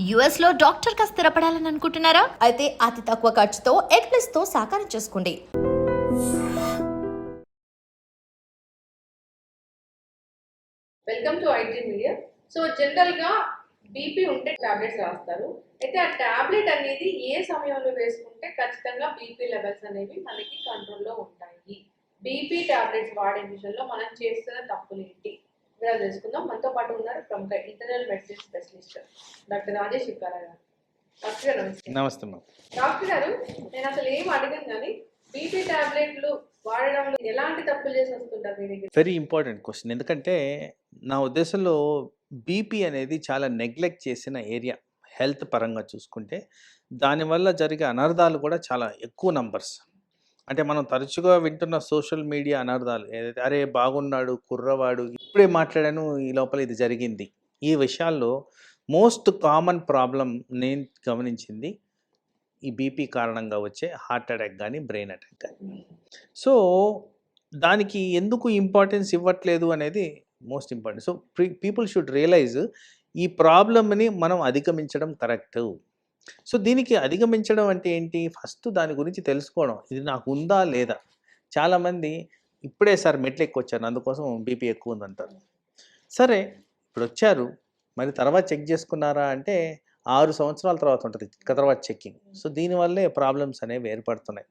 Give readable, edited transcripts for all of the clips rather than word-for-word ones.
US లో doctor గా స్థిరపడాలని అనుకుంటున్నారా? అయితే అతి తక్కువ ఖర్చుతో ఎగ్ ప్లస్ తో సాకారం చేసుకోండి. Welcome to IT media. So జనరల్గా బీపీ ఉంటే టాబ్లెట్స్ రాస్తారు. అయితే ఆ టాబ్లెట్ అనేది ఏ సమయంలో వేసుకుంటే ఖచ్చితంగా బీపీ లెవెల్స్ అనేవి మనకి కంట్రోల్లో ఉంటాయి. బీపీ టాబ్లెట్స్ వాడే విషయంలో మనం చేస్తున్న తప్పులు ఏంటి వివరాలు తెలుసుకుందాం. మనతో పాటు ఉన్నారు ప్రముఖ internal medicine specialist doctor Rajesh గారు. డాక్టర్ గారు నమస్తే. నమస్తే. డాక్టర్ గారు, నేను అసలు ఏం అడిగాను కానీ బీపీ టాబ్లెట్లు వాడడంలో ఎలాంటి తప్పులు చేసి వస్తుంటారు మీ దగ్గర? Very important question. ఎందుకంటే నా ఉద్దేశంలో బీపీ అనేది చాలా నెగ్లెక్ట్ చేసిన ఏరియా హెల్త్ పరంగా చూసుకుంటే. దానివల్ల జరిగే అనర్థాలు కూడా చాలా ఎక్కువ నంబర్స్. అంటే మనం తరచుగా వింటున్న సోషల్ మీడియా అనర్థాలు ఏదైతే అరే బాగున్నాడు కుర్రవాడు ఇప్పుడే మాట్లాడాను ఈ లోపల ఇది జరిగింది. ఈ విషయాల్లో మోస్ట్ కామన్ ప్రాబ్లం నేను గమనించింది ఈ బీపీ కారణంగా వచ్చే హార్ట్ అటాక్ కానీ బ్రెయిన్ అటాక్ కానీ. సో దానికి ఎందుకు ఇంపార్టెన్స్ ఇవ్వట్లేదు అనేది most important. So people should realise ఈ ప్రాబ్లమ్ని మనం అధిగమించడం కరెక్ట్. సో దీనికి అధిగమించడం అంటే ఏంటి? ఫస్ట్ దాని గురించి తెలుసుకోవడం. ఇది నాకు ఉందా లేదా? చాలామంది ఇప్పుడే సార్ మెట్లు ఎక్కొచ్చాను అందుకోసం బీపీ ఎక్కువ ఉందంటారు. సరే ఇప్పుడు వచ్చారు మరి తర్వాత చెక్ చేసుకున్నారా అంటే 6 సంవత్సరాల తర్వాత ఉంటుంది తర్వాత చెక్కింగ్. సో దీనివల్లే ప్రాబ్లమ్స్ అనేవి ఏర్పడుతున్నాయి.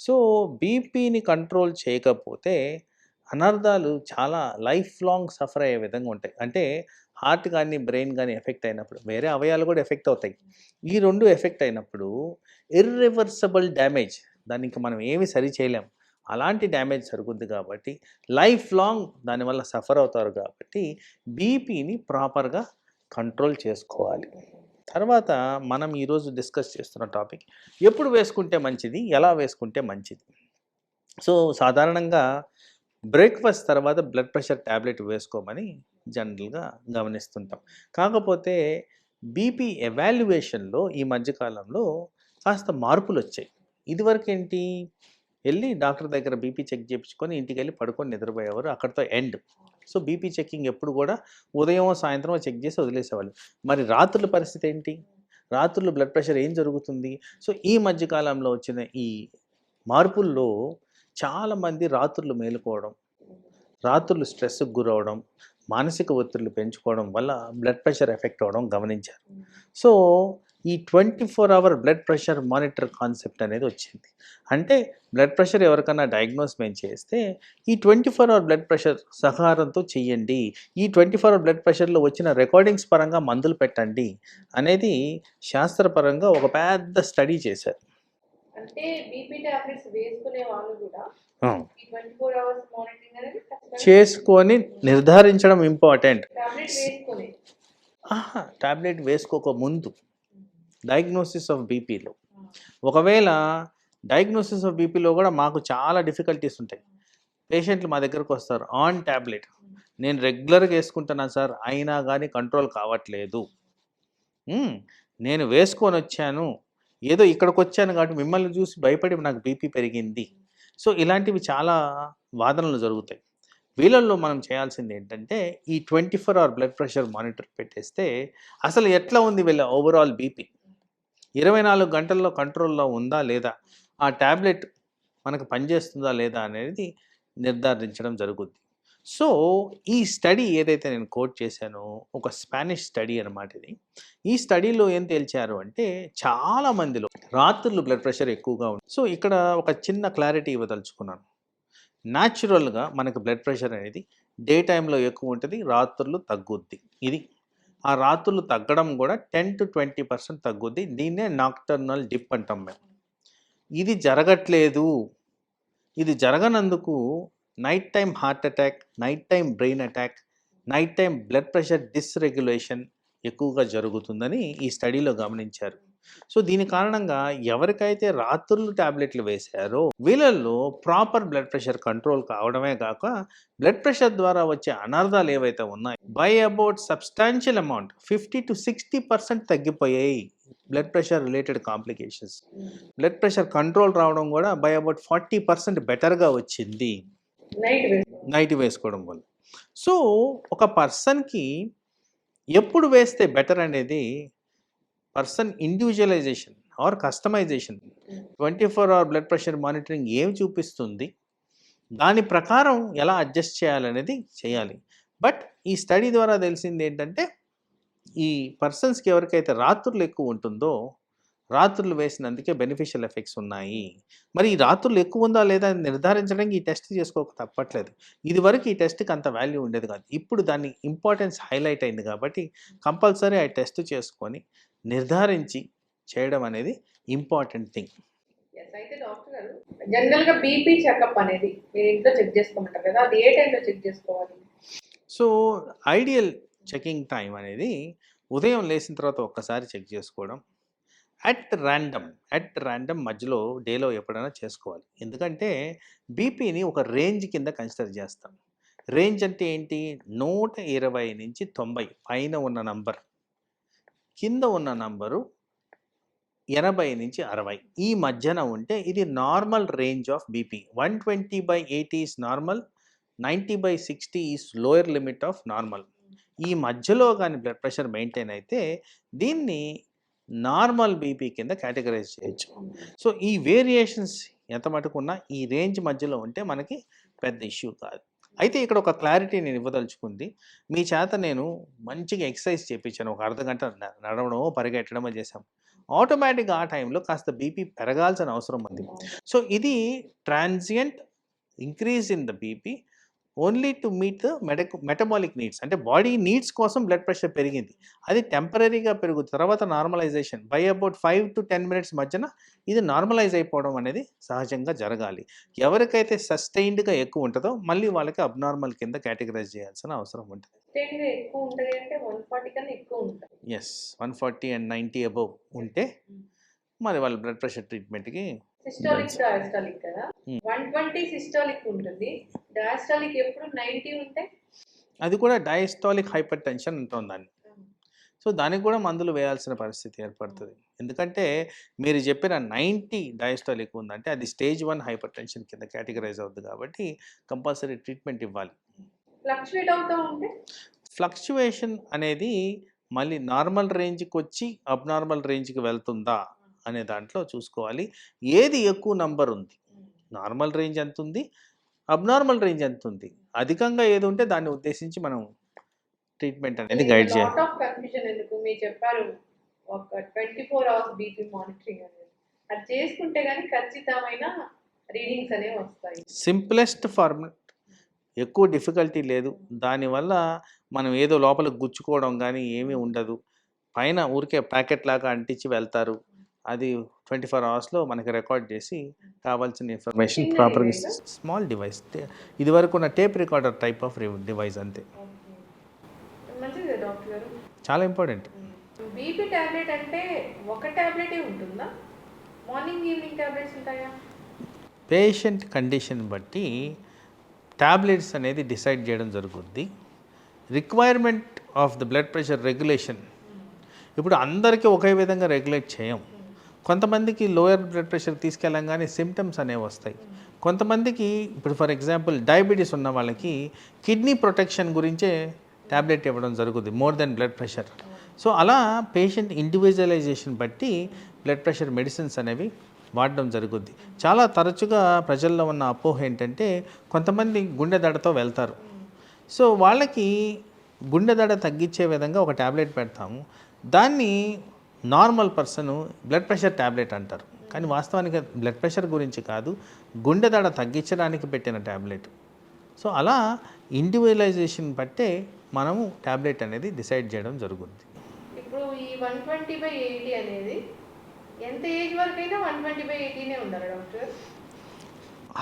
సో బీపీని కంట్రోల్ చేయకపోతే అనర్థాలు చాలా లైఫ్ లాంగ్ సఫర్ అయ్యే విధంగా ఉంటాయి. అంటే హార్ట్ కానీ బ్రెయిన్ కానీ ఎఫెక్ట్ అయినప్పుడు వేరే అవయాలు కూడా ఎఫెక్ట్ అవుతాయి. ఈ రెండు ఎఫెక్ట్ అయినప్పుడు ఇర్రివర్సబుల్ డ్యామేజ్, దానికి మనం ఏమి సరి చేయలేం. అలాంటి డ్యామేజ్ జరుగుద్ది కాబట్టి లైఫ్ లాంగ్ దానివల్ల సఫర్ అవుతారు. కాబట్టి బీపీని ప్రాపర్గా కంట్రోల్ చేసుకోవాలి. తర్వాత మనం ఈరోజు డిస్కస్ చేస్తున్న టాపిక్ ఎప్పుడు వేసుకుంటే మంచిది, ఎలా వేసుకుంటే మంచిది. సో సాధారణంగా బ్రేక్ఫాస్ట్ తర్వాత బ్లడ్ ప్రెషర్ ట్యాబ్లెట్ వేసుకోమని జనరల్గా గమనిస్తుంటాం. కాకపోతే బీపీ ఎవాల్యుయేషన్లో ఈ మధ్యకాలంలో కాస్త మార్పులు వచ్చాయి. ఇదివరకు ఏంటి, వెళ్ళి డాక్టర్ దగ్గర బీపీ చెక్ చేయించుకొని ఇంటికి వెళ్ళి పడుకొని నిద్రపోయేవారు, అక్కడితో ఎండ్. సో బీపీ చెకింగ్ ఎప్పుడు కూడా ఉదయం సాయంత్రం చెక్ చేసి వదిలేసేవాళ్ళు. మరి రాత్రుల పరిస్థితి ఏంటి? రాత్రులు బ్లడ్ ప్రెషర్ ఏం జరుగుతుంది? సో ఈ మధ్యకాలంలో వచ్చిన ఈ మార్పుల్లో చాలామంది రాత్రులు మేలుకోవడం, రాత్రులు స్ట్రెస్కి గురవడం, మానసిక ఒత్తిడిలు పెంచుకోవడం వల్ల బ్లడ్ ప్రెషర్ ఎఫెక్ట్ అవ్వడం గమనించారు. సో ఈ 24 hour blood pressure monitor concept అనేది వచ్చింది. అంటే బ్లడ్ ప్రెషర్ ఎవరికైనా డయాగ్నోస్ మేము చేస్తే ఈ 24 అవర్ బ్లడ్ ప్రెషర్ సహకారంతో చెయ్యండి, ఈ 24 అవర్ బ్లడ్ ప్రెషర్లో వచ్చిన రికార్డింగ్స్ పరంగా మందులు పెట్టండి అనేది శాస్త్రపరంగా ఒక పెద్ద స్టడీ చేశారు. అంటే బీపీ టాబ్లెట్స్ వేసుకునే వాళ్ళు కూడా ఈ 24 అవర్స్ మానిటరింగ్ అనేది చేసుకొని నిర్ధారించడం ఇంపార్టెంట్. టాబ్లెట్ వేసుకునే టాబ్లెట్ వేసుకోక ముందు డయాగ్నోసిస్ ఆఫ్ బీపీలో, ఒకవేళ డయాగ్నోసిస్ ఆఫ్ బీపీలో కూడా మాకు చాలా డిఫికల్టీస్ ఉంటాయి. పేషెంట్లు మా దగ్గరకు వస్తారు ఆన్ టాబ్లెట్, నేను రెగ్యులర్గా వేసుకుంటున్నాను సార్ అయినా కానీ కంట్రోల్ కావట్లేదు, నేను వేసుకొని వచ్చాను ఏదో ఇక్కడికి వచ్చాను కాబట్టి మిమ్మల్ని చూసి భయపడి నాకు బీపీ పెరిగింది. సో ఇలాంటివి చాలా వాదనలు జరుగుతాయి. వీళ్ళల్లో మనం చేయాల్సింది ఏంటంటే ఈ 24 అవర్ బ్లడ్ ప్రెషర్ మానిటర్ పెట్టేస్తే అసలు ఎట్లా ఉంది వీళ్ళ ఓవరాల్ బీపీ, 24 గంటల్లో కంట్రోల్లో ఉందా లేదా, ఆ ట్యాబ్లెట్ మనకు పనిచేస్తుందా లేదా అనేది నిర్ధారించడం జరుగుద్ది. సో ఈ స్టడీ ఏదైతే నేను కోట్ చేశానో ఒక స్పానిష్ స్టడీ అనమాట ఇది. ఈ స్టడీలో ఏం తేల్చారు అంటే చాలా మందిలో రాత్రులు బ్లడ్ ప్రెషర్ ఎక్కువగా ఉంది. సో ఇక్కడ ఒక చిన్న క్లారిటీ ఇవ్వదలుచుకున్నాను. న్యాచురల్గా మనకు బ్లడ్ ప్రెషర్ అనేది డే టైంలో ఎక్కువ ఉంటుంది, రాత్రులు తగ్గుద్ది. ఇది ఆ రాత్రులు తగ్గడం కూడా 10 to 20% తగ్గుద్ది. దీన్నే నాక్టర్నల్ డిప్ అంటాం మేము. ఇది జరగట్లేదు. ఇది జరగనందుకు night time heart attack, night time brain attack, night time blood pressure dysregulation ఎక్కువగా జరుగుతుందని ఈ స్టడీలో గమనించారు. సో దీని కారణంగా ఎవరికైతే రాత్రులు ట్యాబ్లెట్లు వేశారో వీళ్ళల్లో ప్రాపర్ బ్లడ్ ప్రెషర్ కంట్రోల్ కావడమే కాక బ్లడ్ ప్రెషర్ ద్వారా వచ్చే అనర్థాలు ఏవైతే ఉన్నాయో by about substantial amount 50 to 60% తగ్గిపోయాయి. Blood pressure related complications, blood pressure control రావడం కూడా బై అబౌట్ 40% బెటర్గా వచ్చింది నైట్ వేసుకోవడం వల్ల. సో ఒక పర్సన్కి ఎప్పుడు వేస్తే బెటర్ అనేది person individualisation or customisation 24 hour blood pressure monitoring ఏం చూపిస్తుంది, దాని ప్రకారం ఎలా అడ్జస్ట్ చేయాలనేది చేయాలి. బట్ ఈ స్టడీ ద్వారా తెలిసింది ఏంటంటే, ఈ పర్సన్స్కి ఎవరికైతే రాత్రులు ఎక్కువ ఉంటుందో, రాత్రులు వేసినందుకే బెనిఫిషియల్ ఎఫెక్ట్స్ ఉన్నాయి. మరి ఈ రాత్రులు ఎక్కువ ఉందా లేదా అని నిర్ధారించడానికి ఈ టెస్ట్ చేసుకోక తప్పట్లేదు. ఇదివరకు ఈ టెస్ట్కి అంత వాల్యూ ఉండేది కాదు. ఇప్పుడు దాని ఇంపార్టెన్స్ హైలైట్ అయింది కాబట్టి కంపల్సరీ ఆ టెస్ట్ చేసుకొని నిర్ధారించి చేయడం అనేది ఇంపార్టెంట్ థింగ్. Yes, అయితే డాక్టర్ గారు జనరల్ గా బీపీ చెకప్ అనేది మీరు ఇంట్లో చెక్ చేసుకోమంటారు కదా, అది ఏ టైంలో చెక్ చేసుకోవాలి? సో ఐడియల్ చెకింగ్ టైం అనేది ఉదయం లేచిన తర్వాత ఒక్కసారి చెక్ చేసుకోవడం, అట్ ర్యాండమ్ మధ్యలో డేలో ఎప్పుడైనా చేసుకోవాలి. ఎందుకంటే బీపీని ఒక రేంజ్ కింద కన్సిడర్ చేస్తాం. రేంజ్ అంటే ఏంటి? 120 నుంచి 90 పైన ఉన్న నంబర్, కింద ఉన్న నంబరు 80 నుంచి 60 ఈ మధ్యన ఉంటే ఇది normal range of BP. 120/80 is normal, 90/60 is lower limit of normal. ఈ మధ్యలో కానీ బ్లడ్ ప్రెషర్ మెయింటైన్ అయితే దీన్ని నార్మల్ బీపీ కింద కేటగరైజ్ చేయొచ్చు. సో ఈ వేరియేషన్స్ ఎంత మటుకున్నా ఈ రేంజ్ మధ్యలో ఉంటే మనకి పెద్ద ఇష్యూ కాదు. అయితే ఇక్కడ ఒక క్లారిటీ నేను ఇవ్వదలుచుకుంది. మీ చేత నేను మంచిగా ఎక్సర్సైజ్ చేయించాను, ఒక అర్ధగంట నడవడమో పరిగెట్టడమో చేసాం. ఆటోమేటిక్గా ఆ టైంలో కాస్త బీపీ పెరగాల్సిన అవసరం ఉంది. సో ఇది transient increase in the BP only to meet the metabolic needs. అంటే బాడీ నీడ్స్ కోసం బ్లడ్ ప్రెషర్ పెరిగింది, అది టెంపరీగా పెరుగుతుంది. తర్వాత normalisation by about 5 to 10 minutes మధ్యన ఇది నార్మలైజ్ అయిపోవడం అనేది సహజంగా జరగాలి. ఎవరికైతే సస్టైన్డ్గా ఎక్కువ ఉంటుందో మళ్ళీ వాళ్ళకి అబ్నార్మల్ కింద కేటగరైజ్ చేయాల్సిన అవసరం ఉంటుంది. సస్టైన్డ్గా ఎక్కువ ఉంటుంది అంటే 140 కన్నా ఎక్కువ ఉంటుంది. ఎస్, 140 and 90 అబోవ్ ఉంటే మరి వాళ్ళ బ్లడ్ ప్రెషర్ ట్రీట్మెంట్కి సిస్టాలిక్ డయాస్టాలిక్ కదా, 120 సిస్టాలిక్ ఉంటుంది, డయాస్టాలిక్ ఎప్పుడు 90 ఉంటే అది కూడా డయాస్టాలిక్ హైపర్ టెన్షన్ ఉంటుంది దాన్ని. సో దానికి కూడా మందులు వేయాల్సిన పరిస్థితి ఏర్పడుతుంది. ఎందుకంటే మీరు చెప్పిన 90 డయాస్టాలిక్ ఉందంటే అది స్టేజ్ 1 హైపర్ టెన్షన్ కింద కేటగరైజ్ అవుతుంది కాబట్టి కంపల్సరీ ట్రీట్మెంట్ ఇవ్వాలి. ఫ్లక్చువేట్ అవుతూ ఉంటే ఫ్లక్చువేషన్ అనేది మళ్ళీ నార్మల్ రేంజ్కి వచ్చి అబ్నార్మల్ రేంజ్కి వెళ్తుందా అనే దాంట్లో చూసుకోవాలి. ఏది ఎక్కువ నంబర్ ఉంది, నార్మల్ రేంజ్ ఎంత ఉంది, అబ్నార్మల్ రేంజ్ ఎంత ఉంది, అధికంగా ఏది ఉంటే దాన్ని ఉద్దేశించి మనం ట్రీట్మెంట్ అనేది గైడ్ చేయాలి. లాట్ ఆఫ్ కన్ఫ్యూజన్ ఎందుకు మీరు చెప్పారు, ఒక 24 hours బీపీ మానిటరింగ్ అనేది అది చేసుకుంటే కానీ ఖచ్చితమైన రీడింగ్స్ అనేవి వస్తాయి. సింప్లెస్ట్ ఫార్మట్, ఎక్కువ డిఫికల్టీ లేదు. దానివల్ల మనం ఏదో లోపలికి గుచ్చుకోవడం కానీ ఏమీ ఉండదు. పైన ఊరికే ప్యాకెట్ లాగా అంటించి వెళ్తారు. అది 24 hours మనకి రికార్డ్ చేసి కావాల్సిన ఇన్ఫర్మేషన్ చిన్న ప్రాపర్గా device ఆ? స్మాల్ డివైస్, ఇదివరకు ఉన్న tape recorder type of device అంతే. మంచిది డాక్టర్ గారు. చాలా ఇంపార్టెంట్. బీపీ టాబ్లెట్ అంటే ఒక టాబ్లెటే ఉంటుందా, మార్నింగ్ ఈవినింగ్ టాబ్లెట్స్ ఉంటాయా? పేషెంట్ కండిషన్ బట్టి టాబ్లెట్స్ అనేది డిసైడ్ చేయడం జరుగుద్ది. Requirement of the blood pressure regulation ఇప్పుడు అందరికీ ఒకే విధంగా రెగ్యులేట్ చేయం. కొంతమందికి లోయర్ బ్లడ్ ప్రెషర్ తీసుకెళ్ళంగానే సిమ్టమ్స్ అనేవి వస్తాయి. కొంతమందికి ఇప్పుడు ఫర్ ఎగ్జాంపుల్ డయాబెటీస్ ఉన్న వాళ్ళకి కిడ్నీ ప్రొటెక్షన్ గురించే ట్యాబ్లెట్ ఇవ్వడం జరుగుతుంది more than blood pressure. So అలా పేషెంట్ ఇండివిజువలైజేషన్ బట్టి బ్లడ్ ప్రెషర్ మెడిసిన్స్ అనేవి వాడడం జరుగుద్ది. చాలా తరచుగా ప్రజల్లో ఉన్న అపోహ ఏంటంటే కొంతమంది గుండె దడతో వెళ్తారు. సో వాళ్ళకి గుండె దడ తగ్గించే విధంగా ఒక ట్యాబ్లెట్ పెడతాము, దాన్ని normal person blood pressure tablet అంటారు. కానీ వాస్తవానికి బ్లడ్ ప్రెషర్ గురించి కాదు, గుండె దడ తగ్గించడానికి పెట్టిన ట్యాబ్లెట్. సో అలా ఇండివిజువలైజేషన్ బట్టే మనము ట్యాబ్లెట్ అనేది డిసైడ్ చేయడం జరుగుతుంది. ఇప్పుడు ఈ 120/80 అనేది ఎంత ఏజ్ వరకైనా 120/80నే ఉండాలి డాక్టర్?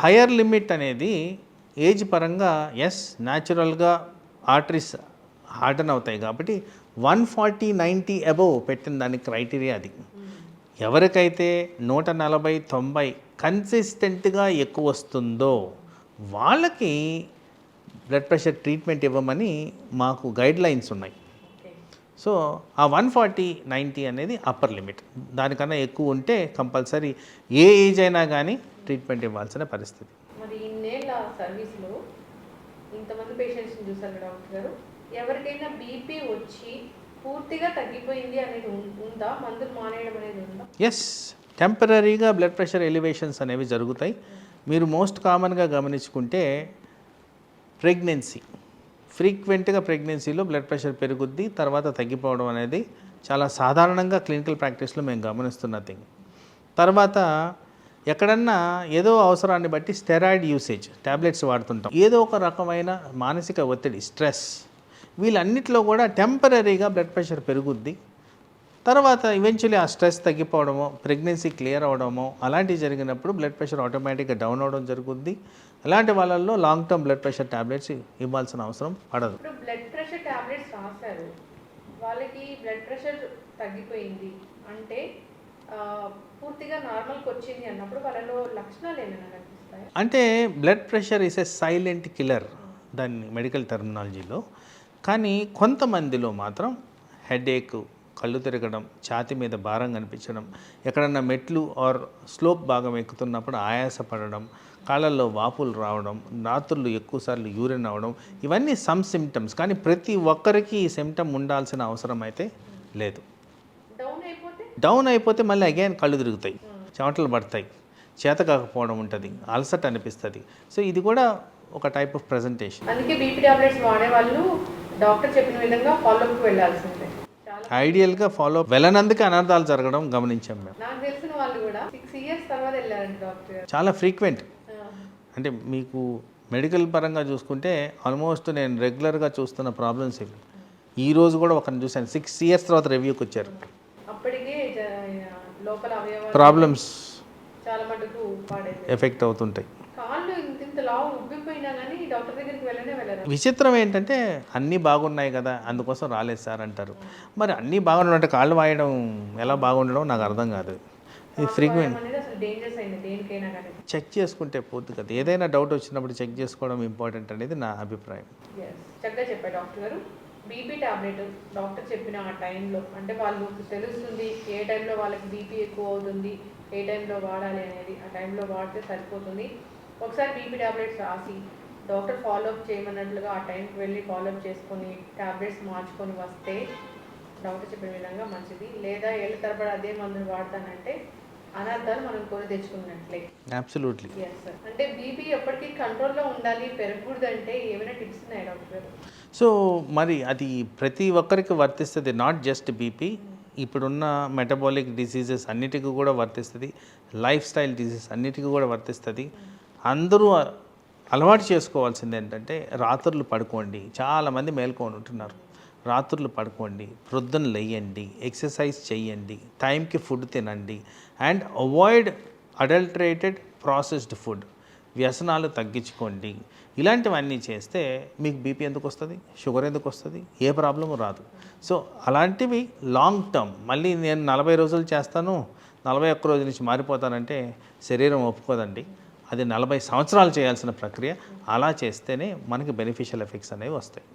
హయ్యర్ లిమిట్ అనేది ఏజ్ పరంగా ఎస్, న్యాచురల్గా ఆర్టరీస్ హార్డన్ అవుతాయి కాబట్టి 140/90 అబోవ్ పెట్టిన దాని క్రైటీరియా అది. ఎవరికైతే 140/90 కన్సిస్టెంట్గా ఎక్కువ వస్తుందో వాళ్ళకి బ్లడ్ ప్రెషర్ ట్రీట్మెంట్ ఇవ్వమని మాకు గైడ్ లైన్స్ ఉన్నాయి. సో ఆ 140/90 అనేది అప్పర్ లిమిట్. దానికన్నా ఎక్కువ ఉంటే కంపల్సరీ ఏ ఏజ్ అయినా కానీ ట్రీట్మెంట్ ఇవ్వాల్సిన పరిస్థితి. మరి ఇన్నేళ్ళ సర్వీస్లో ఇంతమంది పేషెంట్స్ని చూసారు డాక్టర్ గారు, ఎవరికైనా బీపీ వచ్చి పూర్తిగా తగ్గిపోయింది అనేది ఉందా? మందులు మానేయడం అనేది ఉందా? ఎస్, టెంపరీగా బ్లడ్ ప్రెషర్ ఎలివేషన్స్ అనేవి జరుగుతాయి. మీరు మోస్ట్ కామన్గా గమనించుకుంటే ప్రెగ్నెన్సీ, ఫ్రీక్వెంట్గా ప్రెగ్నెన్సీలో బ్లడ్ ప్రెషర్ పెరుగుద్ది, తర్వాత తగ్గిపోవడం అనేది చాలా సాధారణంగా క్లినికల్ ప్రాక్టీస్లో మేము గమనిస్తున్న థింగ్. తర్వాత ఎక్కడన్నా ఏదో అవసరాన్ని బట్టి స్టెరాయిడ్ యూసేజ్, ట్యాబ్లెట్స్ వాడుతుంటాం, ఏదో ఒక రకమైన మానసిక ఒత్తిడి, స్ట్రెస్, వీళ్ళన్నిటిలో కూడా టెంపరీగా బ్లడ్ ప్రెషర్ పెరుగుద్ది. తర్వాత ఈవెన్చువల్లీ ఆ స్ట్రెస్ తగ్గిపోవడమో, ప్రెగ్నెన్సీ క్లియర్ అవ్వడమో అలాంటివి జరిగినప్పుడు బ్లడ్ ప్రెషర్ ఆటోమేటిక్గా డౌన్ అవ్వడం జరుగుద్ది. అలాంటి వాళ్ళల్లో long term blood pressure tablets ఇవ్వాల్సిన అవసరం పడదు. ఇప్పుడు బ్లడ్ ప్రెషర్ టాబ్లెట్స్ రాశారు, వాళ్ళకి బ్లడ్ ప్రెషర్ తగ్గిపోయింది అంటే పూర్తిగా నార్మల్కి వచ్చింది అన్నప్పుడు వాళ్ళలో లక్షణాలు ఏమైనా కనిపిస్తాయి? అంటే blood pressure is a silent killer దాన్ని మెడికల్ టర్మినాలజీలో. కానీ కొంతమందిలో మాత్రం హెడేక్, కళ్ళు తిరగడం, ఛాతీ మీద భారం కనిపించడం, ఎక్కడన్నా మెట్లు ఆర్ స్లోప్ భాగం ఎక్కుతున్నప్పుడు ఆయాసపడడం, కాళ్ళల్లో వాపులు రావడం, రాత్రులు ఎక్కువసార్లు యూరిన్ అవ్వడం, ఇవన్నీ సమ్ సిమ్టమ్స్. కానీ ప్రతి ఒక్కరికి ఈ సిమ్టమ్ ఉండాల్సిన అవసరం అయితే లేదు. డౌన్ అయిపోతే మళ్ళీ అగైన్ కళ్ళు తిరుగుతాయి, చెమటలు పడతాయి, చేత కాకపోవడం ఉంటుంది, అలసట అనిపిస్తుంది. సో ఇది కూడా ఒక టైప్ ఆఫ్ ప్రెజెంటేషన్. అందుకే బీపీ టాబ్లెట్స్ వాడే వాళ్ళు డాక్టర్ చెప్పిన విధంగా ఫాలోఅప్కి వెళ్ళాల్సిందే. ఐడియల్గా ఫాలో వెళ్ళనందుకే అనర్థాలు జరగడం గమనించాం మేము. నాకు తెలిసిన వాళ్ళు కూడా 6 years తర్వాత వెళ్ళారండి డాక్టర్. చాలా ఫ్రీక్వెంట్. అంటే మీకు మెడికల్ పరంగా చూసుకుంటే ఆల్మోస్ట్ నేను రెగ్యులర్గా చూస్తున్న ప్రాబ్లమ్స్ ఇవి. ఈ రోజు కూడా ఒకరిని చూశాను, 6 years తర్వాత రివ్యూకి వచ్చారు. అప్పటికే లోపల అవయవాలు ప్రాబ్లమ్స్ చాలా మటుకు పాడైపోయాయి, ఎఫెక్ట్ అవుతుంటాయి. కాళ్ళు ఇంత లావు ఉబ్బిపోయినా కానీ డాక్టర్ దగ్గరికి వెళ్ళరు. విచిత్రం ఏంటంటే అన్నీ బాగున్నాయి కదా అందుకోసం రాలేదు సార్ అంటారు. మరి అన్నీ బాగున్నాయంటే కాళ్ళు వాయడం ఎలా బాగుండడం నాకు అర్థం కాదు. ఇది ఫ్రీక్వెంట్ అసలు డేంజర్స్ అయింది దేనికైనా కానీ. చెక్ చేసుకుంటే పోద్దు కదా, ఏదైనా డౌట్ వచ్చినప్పుడు చెక్ చేసుకోవడం ఇంపార్టెంట్ అనేది నా అభిప్రాయం. చక్కగా చెప్పారు డాక్టర్ గారు. బీపీ టాబ్లెట్ డాక్టర్ చెప్పిన ఆ టైంలో, అంటే వాళ్ళు తెలుస్తుంది ఏ టైంలో వాళ్ళకి బీపీ ఎక్కువ అవుతుంది, ఏ టైంలో వాడాలి అనేది, ఆ టైంలో వాడితే సరిపోతుంది. ఒకసారి బీపీ టాబ్లెట్స్ రాసి డాక్టర్ ఫాలోఅప్ చేయమన్నట్లుగా ఆ టైంకి వెళ్ళి ఫాలోఅప్ చేసుకొని టాబ్లెట్స్ మార్చుకొని వస్తే డాక్టర్ చెప్పిన విధంగా మంచిది. లేదా ఏళ్ళ తరబడి అదే మందులు వాడతానంటే అనర్థాలు మనం కొని తెచ్చుకున్నట్లే. అబ్సల్యూట్లీ. Yes sir. అంటే బీపీ ఎప్పటికీ కంట్రోల్లో ఉండాలి, పెరగకూడదు అంటే ఏమైనా టిప్స్ ఉన్నాయి డాక్టర్? సో మరి అది ప్రతి ఒక్కరికి వర్తిస్తుంది, నాట్ జస్ట్ బీపీ. ఇప్పుడున్న మెటబాలిక్ డిసీజెస్ అన్నిటికీ కూడా వర్తిస్తుంది, లైఫ్ స్టైల్ డిసీజెస్ అన్నిటికీ కూడా వర్తిస్తుంది. అందరూ అలవాటు చేసుకోవాల్సింది ఏంటంటే రాత్రులు పడుకోండి. చాలామంది మేల్కొని ఉంటున్నారు. రాత్రులు పడుకోండి, ప్రొద్దున లేయండి, ఎక్సర్సైజ్ చేయండి, టైంకి ఫుడ్ తినండి and avoid adulterated processed food. వ్యసనాలు తగ్గించుకోండి. ఇలాంటివన్నీ చేస్తే మీకు బీపీ ఎందుకు వస్తుంది, షుగర్ ఎందుకు వస్తుంది, ఏ ప్రాబ్లము రాదు. సో అలాంటివి లాంగ్ టర్మ్. మళ్ళీ నేను 40 రోజులు చేస్తాను 41 రోజు నుంచి మారిపోతానంటే శరీరం ఒప్పుకోదండి. అది 40 సంవత్సరాలు చేయాల్సిన ప్రక్రియ. అలా చేస్తేనే మనకి బెనిఫిషియల్ ఎఫెక్ట్స్ అనేవి వస్తాయి.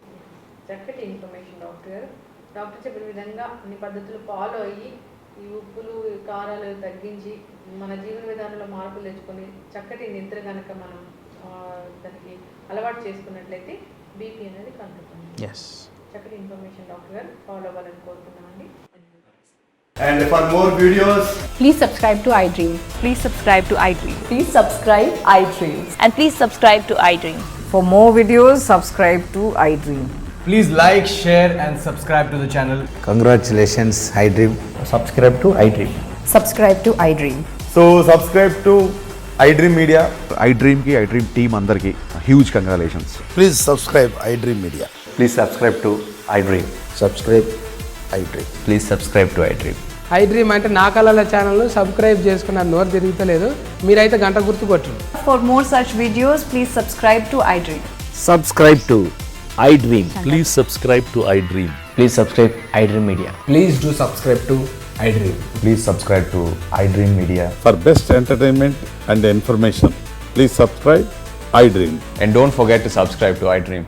చక్కటి ఇన్ఫర్మేషన్ డాక్టర్ గారు. డాక్టర్ చెప్పిన విధంగా అన్ని పద్ధతులు ఫాలో అయ్యి ఈ ఉప్పులు కారాలు తగ్గించి మన జీవన విధానంలో మార్పులు తెచ్చుకొని చక్కటి నిద్ర కనుక మనం దానికి అలవాటు చేసుకున్నట్లయితే బీపీ అనేది కంట్రోల్. ఎస్, చక్కటి ఇన్ఫర్మేషన్ డాక్టర్ గారు. ఫాలో అవ్వాలని కోరుతున్నామండి. And for more videos, Please subscribe to iDream. Please subscribe to iDream. Please subscribe iDream. And please subscribe to iDream. For more videos, subscribe to iDream. please like, share and subscribe to the channel. Congratulations, iDream. Subscribe to iDream. Subscribe to iDream. So subscribe to iDream Media. iDream team andarki huge congratulations. Please subscribe iDream Media. Please subscribe to iDream. Subscribe iDream. Please subscribe to iDream. iDream అంటే నా కళల ఛానల్ను subscribe చేసుకున్న నోరు తిరుగుతలేదు, మీరైతే గంట గుర్తు కొట్టండి. For more such videos, please subscribe to iDream. Subscribe to iDream. Please subscribe to iDream. Please subscribe iDream Media. Please do subscribe to iDream. Please subscribe to iDream Media. For best entertainment and information, please subscribe iDream. And don't forget to subscribe to iDream.